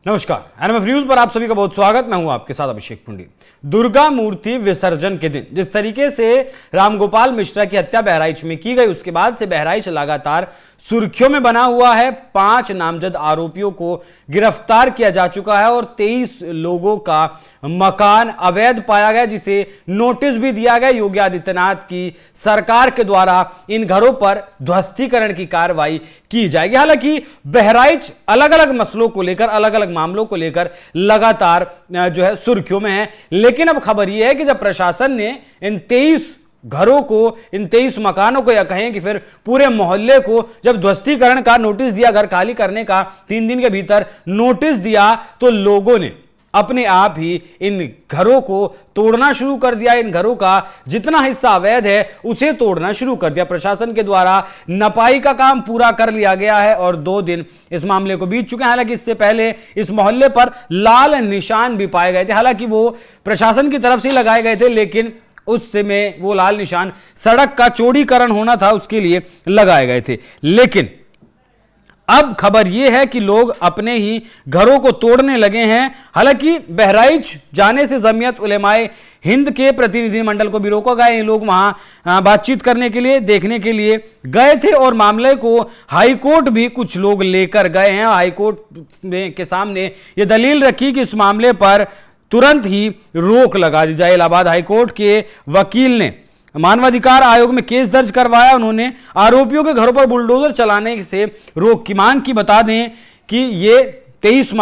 नमस्कार, NMF news पर आप सभी का बहुत स्वागत। मैं हूं आपके साथ अभिषेक पुंडी। दुर्गा मूर्ति विसर्जन के दिन जिस तरीके से रामगोपाल मिश्रा की हत्या बहराइच में की गई, उसके बाद से बहराइच लगातार सुर्खियों में बना हुआ है। 5 नामजद आरोपियों को गिरफ्तार किया जा चुका है और 23 लोगों का मकान अवैध पाया गया, जिसे नोटिस भी दिया गया। योगी आदित्यनाथ की सरकार के द्वारा इन घरों पर ध्वस्तीकरण की कार्रवाई की जाएगी। हालांकि बहराइच अलग अलग मसलों को लेकर, अलग अलग मामलों को लेकर लगातार जो है सुर्खियों में है। लेकिन अब खबर यह है कि जब प्रशासन ने इन 23 घरों को, इन 23 मकानों को, या कहें कि फिर पूरे मोहल्ले को जब ध्वस्तीकरण का नोटिस दिया, घर खाली करने का 3 दिन के भीतर नोटिस दिया, तो लोगों ने अपने आप ही इन घरों को तोड़ना शुरू कर दिया। इन घरों का जितना हिस्सा अवैध है उसे तोड़ना शुरू कर दिया। प्रशासन के द्वारा नपाई का काम पूरा कर लिया गया है और 2 दिन इस मामले को बीत चुके हैं। हालांकि इससे पहले इस मोहल्ले पर लाल निशान भी पाए गए थे। हालांकि वो प्रशासन की तरफ से लगाए गए थे, लेकिन उस समय वो लाल निशान सड़क का चौड़ीकरण होना था, उसके लिए लगाए गए थे। लेकिन अब खबर यह है कि लोग अपने ही घरों को तोड़ने लगे हैं। हालांकि बहराइच जाने से जमीयत उलेमाए हिंद के प्रतिनिधिमंडल को भी रोका गया। ये लोग वहां बातचीत करने के लिए, देखने के लिए गए थे और मामले को हाईकोर्ट भी कुछ लोग लेकर गए हैं। हाईकोर्ट के सामने ये दलील रखी कि इस मामले पर तुरंत ही रोक लगा दी जाए। इलाहाबाद हाईकोर्ट के वकील ने मानवाधिकार आयोग में केस दर्ज करवाया। उन्होंने आरोपियों के घरों पर बुलडोजर चलाने से रोक की मांग की। बता दें कि ये 23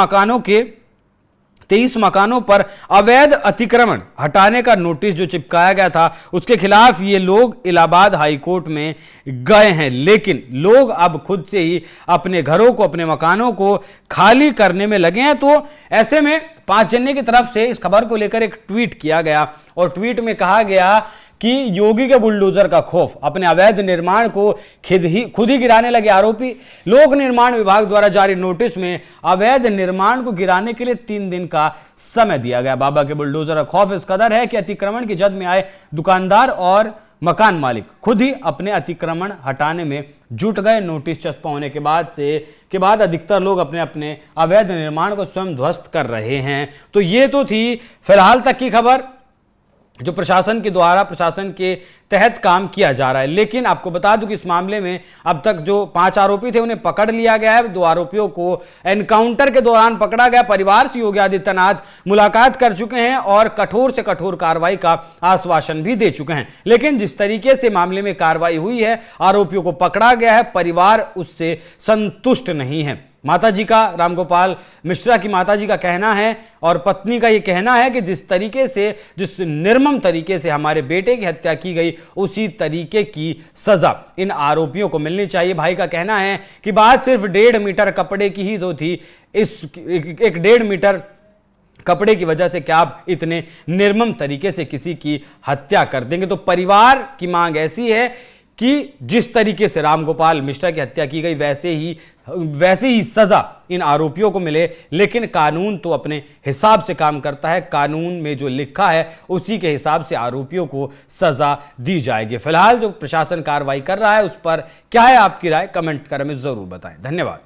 मकानों पर अवैध अतिक्रमण हटाने का नोटिस जो चिपकाया गया था, उसके खिलाफ ये लोग इलाहाबाद हाईकोर्ट में गए हैं। लेकिन लोग अब खुद से ही अपने घरों को, अपने मकानों को खाली करने में लगे हैं। तो ऐसे में 5 जनवरी की तरफ से इस खबर को लेकर एक ट्वीट किया गया और ट्वीट में कहा गया कि योगी के बुलडोजर का खौफ, अपने अवैध निर्माण को खुद ही गिराने लगे आरोपी। लोक निर्माण विभाग द्वारा जारी नोटिस में अवैध निर्माण को गिराने के लिए 3 दिन का समय दिया गया। बाबा के बुलडोजर का खौफ इस कदर है कि अतिक्रमण की जद में आए दुकानदार और मकान मालिक खुद ही अपने अतिक्रमण हटाने में जुट गए। नोटिस चस्पा होने के बाद अधिकतर लोग अपने अपने अवैध निर्माण को स्वयं ध्वस्त कर रहे हैं। तो ये तो थी फिलहाल तक की खबर जो प्रशासन के द्वारा, प्रशासन के तहत काम किया जा रहा है। लेकिन आपको बता दूं कि इस मामले में अब तक जो 5 आरोपी थे उन्हें पकड़ लिया गया है। 2 आरोपियों को एनकाउंटर के दौरान पकड़ा गया। परिवार से योगी आदित्यनाथ मुलाकात कर चुके हैं और कठोर से कठोर कार्रवाई का आश्वासन भी दे चुके हैं। लेकिन जिस तरीके से मामले में कार्रवाई हुई है, आरोपियों को पकड़ा गया है, परिवार उससे संतुष्ट नहीं है। माताजी का, रामगोपाल मिश्रा की माताजी का कहना है और पत्नी का यह कहना है कि जिस तरीके से, जिस निर्मम तरीके से हमारे बेटे की हत्या की गई, उसी तरीके की सजा इन आरोपियों को मिलनी चाहिए। भाई का कहना है कि बात सिर्फ 1.5 मीटर कपड़े की ही तो थी। इस 1.5 मीटर कपड़े की वजह से क्या आप इतने निर्मम तरीके से किसी की हत्या कर देंगे? तो परिवार की मांग ऐसी है कि जिस तरीके से रामगोपाल मिश्रा की हत्या की गई, वैसे ही सजा इन आरोपियों को मिले। लेकिन कानून तो अपने हिसाब से काम करता है। कानून में जो लिखा है उसी के हिसाब से आरोपियों को सजा दी जाएगी। फिलहाल जो प्रशासन कार्रवाई कर रहा है उस पर क्या है आपकी राय, कमेंट कर हमें जरूर बताएं। धन्यवाद।